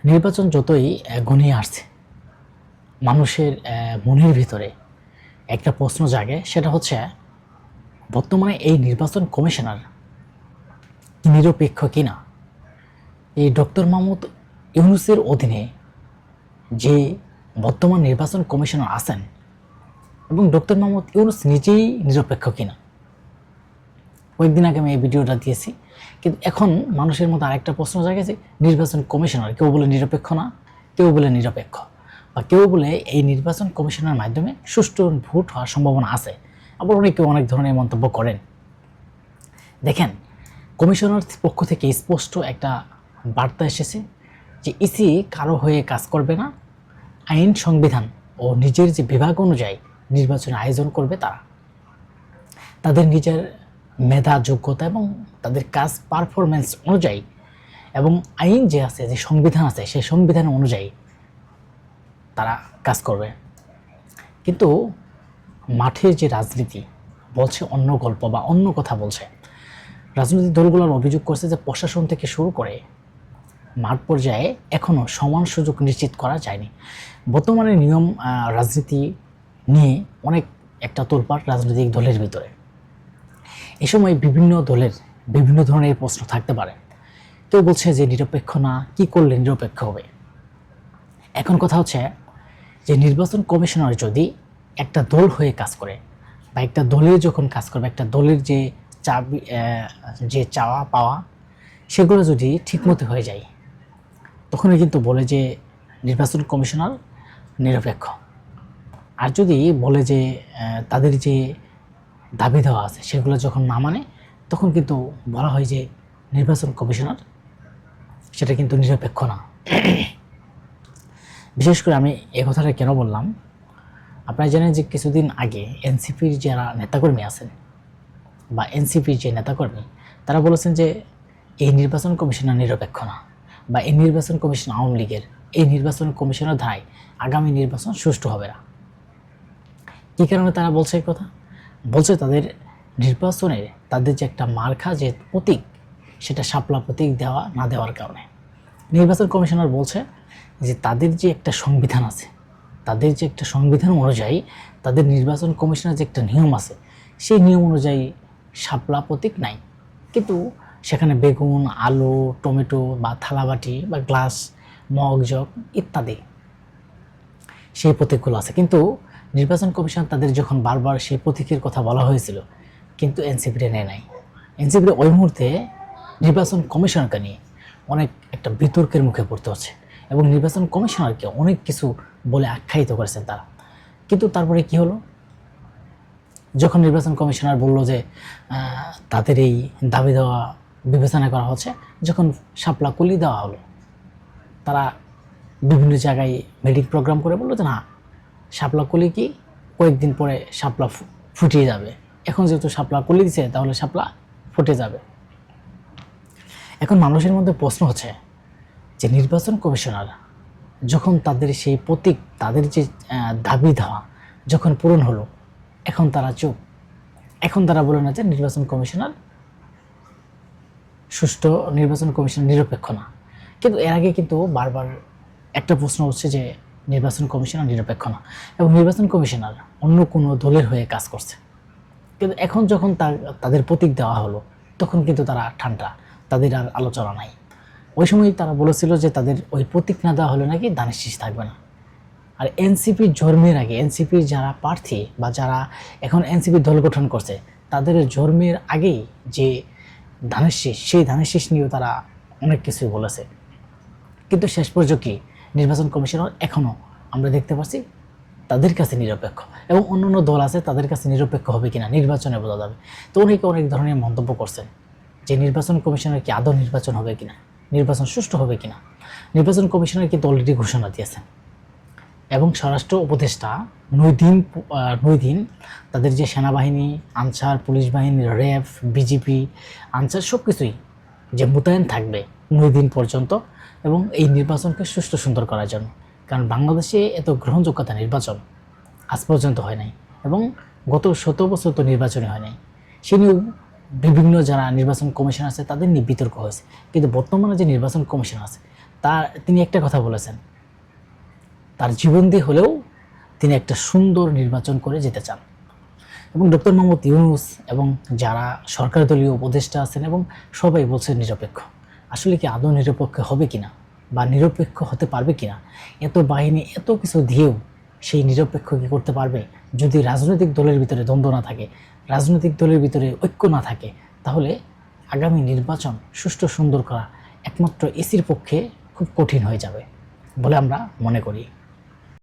নির্বাচন যতই ঘনিয়ে আসছে, মানুষের মনের ভিতরে একটা প্রশ্ন জাগে, সেটা হচ্ছে বর্তমানে এই নির্বাচন কমিশনার নিরপেক্ষ কিনা। এই ডক্টর মাহমুদ ইউনূসের অধীনে যে বর্তমান নির্বাচন কমিশনার আছেন এবং ডক্টর মাহমুদ ইউনূস নিজেই নিরপেক্ষ কিনা। কয়েকদিন আগে আমি এই ভিডিওটা দিয়েছি, কিন্তু এখন মানুষের মধ্যে আরেকটা প্রশ্ন জাগে যে নির্বাচন কমিশনার কেউ বলে নিরপেক্ষ না, কেউ বলে নিরপেক্ষ, বা কেউ বলে এই নির্বাচন কমিশনের মাধ্যমে সুষ্ঠু ভোট হওয়ার সম্ভাবনা আছে। আবার অনেকে অনেক ধরনের মন্তব্য করেন। দেখেন, কমিশনার পক্ষ থেকে স্পষ্ট একটা বার্তা এসেছে যে ইসি কারো হয়ে কাজ করবে না, আইন, সংবিধান ও নিজের যে বিভাগ অনুযায়ী নির্বাচন আয়োজন করবে তারা। তাদের নিজের মেধা, যোগ্যতা এবং তাদের কাজ পারফরমেন্স অনুযায়ী এবং আইন যে আছে, যে সংবিধান আছে, সেই সংবিধান অনুযায়ী তারা কাজ করবে। কিন্তু মাঠের যে রাজনীতি বলছে অন্য গল্প বা অন্য কথা বলছে। রাজনৈতিক দলগুলোর অভিযোগ করছে যে প্রশাসন থেকে শুরু করে মাঠ পর্যায়ে এখনও সমান সুযোগ নিশ্চিত করা যায়নি। বর্তমানে নিয়ম রাজনীতি নিয়ে অনেক একটা তোলপাড় রাজনৈতিক দলের ভিতরে। এ সময় বিভিন্ন দলের বিভিন্ন ধরনের প্রশ্ন থাকতে পারে। কেউ বলছে যে নিরপেক্ষ না, কি করলে নিরপেক্ষ হবে। এখন কথা হচ্ছে যে নির্বাচন কমিশনার যদি একটা দল হয়ে কাজ করে বা একটা দলের যখন কাজ করবে, একটা দলের যে চাওয়া পাওয়া সেগুলো যদি ঠিকমতো হয়ে যায়, তখনই কিন্তু বলে যে নির্বাচন কমিশনার নিরপেক্ষ। আর যদি বলে যে তাদের যে দাবি দেওয়া আছে সেগুলো যখন না মানে, তখন কিন্তু বলা হয় যে নির্বাচন কমিশনার সেটা কিন্তু নিরপেক্ষ না। বিশেষ করে আমি এ কথাটা কেন বললাম, আপনারা জানেন যে কিছুদিন আগে এনসিপির যারা নেতাকর্মী আছেন বা এনসিপির যে নেতাকর্মী, তারা বলেছেন যে এই নির্বাচন কমিশনার নিরপেক্ষ না, বা এই নির্বাচন কমিশন আওয়ামী লীগের, এই নির্বাচন কমিশনের ধারায় আগামী নির্বাচন সুষ্ঠু হবে না। কী কারণে তারা বলছে এই কথা? বলছে তাদের নির্বাচনের তাদের যে একটা মার্কা, যে প্রতীক, সেটা শাপলা প্রতীক দেওয়া না দেওয়ার কারণে। নির্বাচন কমিশনার বলছে যে তাদের যে একটা সংবিধান আছে, তাদের যে একটা সংবিধান অনুযায়ী তাদের নির্বাচন কমিশনের যে একটা নিয়ম আছে, সেই নিয়ম অনুযায়ী শাপলা প্রতীক নাই, কিন্তু সেখানে বেগুন, আলু, টমেটো বা থালাবাটি বা গ্লাস, মগ, জগ ইত্যাদি সেই প্রতীকগুলো আছে। কিন্তু নির্বাচন কমিশন তাদের যখন বারবার সেই প্রতীকের কথা বলা হয়েছিল, কিন্তু এনসিপিটা নেয় নাই। এনসিপিটা ওই মুহূর্তে নির্বাচন কমিশনকে নিয়ে অনেক একটা বিতর্কের মুখে পড়তে হচ্ছে এবং নির্বাচন কমিশনারকে অনেক কিছু বলে আখ্যায়িত করেছেন তারা। কিন্তু তারপরে কি হলো? যখন নির্বাচন কমিশনার বলল যে তাদের এই দাবি দেওয়া বিবেচনা করা হচ্ছে, যখন শাপলা কলি দেওয়া হলো, তারা বিভিন্ন জায়গায় মিটিং প্রোগ্রাম করে বললো যে না, শাপলা কলি কি কয়েকদিন পরে শাপলা ফুটিয়ে যাবে, এখন যেহেতু শাপলা কলি দিচ্ছে তাহলে শাপলা ফুটে যাবে। এখন মানুষের মধ্যে প্রশ্ন হচ্ছে যে নির্বাচন কমিশনার যখন তাদের সেই প্রতীক, তাদের যে দাবি দেওয়া যখন পূরণ হলো, এখন তারা চুপ। এখন তারা বলে না যে নির্বাচন কমিশনার সুষ্ঠু, নির্বাচন কমিশন নিরপেক্ষ না। কিন্তু এর আগে কিন্তু বারবার একটা প্রশ্ন হচ্ছে যে নির্বাচন কমিশনার নিরপেক্ষ না এবং নির্বাচন কমিশনার অন্য কোনো দলের হয়ে কাজ করছে। কিন্তু এখন যখন তাদের প্রতীক দেওয়া হলো, তখন কিন্তু তারা ঠান্ডা, তাদের আর আলোচনা নাই। ওই সময় তারা বলেছিল যে তাদের ওই প্রতীক না দেওয়া হলে নাকি ধানের শীষ থাকবে না। আর এনসিপির জন্মের আগে, এনসিপির যারা প্রার্থী বা যারা এখন এনসিপির দল গঠন করছে, তাদের জন্মের আগেই যে ধানের শীষ, সেই ধানের শীষ নিয়েও তারা অনেক কিছুই বলেছে। কিন্তু শেষ পর্যন্ত কি নির্বাচন কমিশনার এখনও আমরা দেখতে পাচ্ছি তাদের কাছে নিরপেক্ষ, এবং অন্যান্য দল আছে তাদের কাছে নিরপেক্ষ হবে কিনা নির্বাচনে বোঝা যাবে। তো অনেকে অনেক ধরনের মন্তব্য করছেন যে নির্বাচন কমিশনের কি আদৌ নির্বাচন হবে কিনা, নির্বাচন সুষ্ঠু হবে কিনা। নির্বাচন কমিশনার কিন্তু অলরেডি ঘোষণা দিয়েছেন এবং স্বরাষ্ট্র উপদেষ্টা নৈদিন তাদের যে সেনাবাহিনী, আনসার, পুলিশ বাহিনী, র্যাব, বিজিপি, আনসার সব কিছুই যে মোতায়েন থাকবে 9 দিন পর্যন্ত, এবং এই নির্বাচনকে সুষ্ঠু সুন্দর করার জন্য। কারণ বাংলাদেশে এত গ্রহণযোগ্যতা নির্বাচন আজ পর্যন্ত হয় নাই, এবং গত 17 বছর তো নির্বাচনই হয় নাই। সে নিয়েও বিভিন্ন যারা নির্বাচন কমিশন আছে তাদের নিয়ে বিতর্ক হয়েছে। কিন্তু বর্তমানে যে নির্বাচন কমিশন আছে তিনি একটা কথা বলেছেন, তার জীবন দিয়ে হলেও তিনি একটা সুন্দর নির্বাচন করে যেতে চান। এবং ডক্টর মোহাম্মদ ইউনূস এবং যারা সরকার দলীয় উপদেষ্টা আছেন এবং সবাই বলছেন নিরপেক্ষ। আসলে কি আদৌ নিরপেক্ষ হবে কিনা বা নিরপেক্ষ হতে পারবে কিনা? এত বাহিনী এত কিছু দিয়েও সেই নিরপেক্ষ কি করতে পারবে? যদি রাজনৈতিক দলের ভিতরে দ্বন্দ্ব না থাকে, রাজনৈতিক দলের ভিতরে ঐক্য না থাকে, তাহলে আগামী নির্বাচন সুষ্ঠু সুন্দর করা একমাত্র ইসির পক্ষে খুব কঠিন হয়ে যাবে বলে আমরা মনে করি।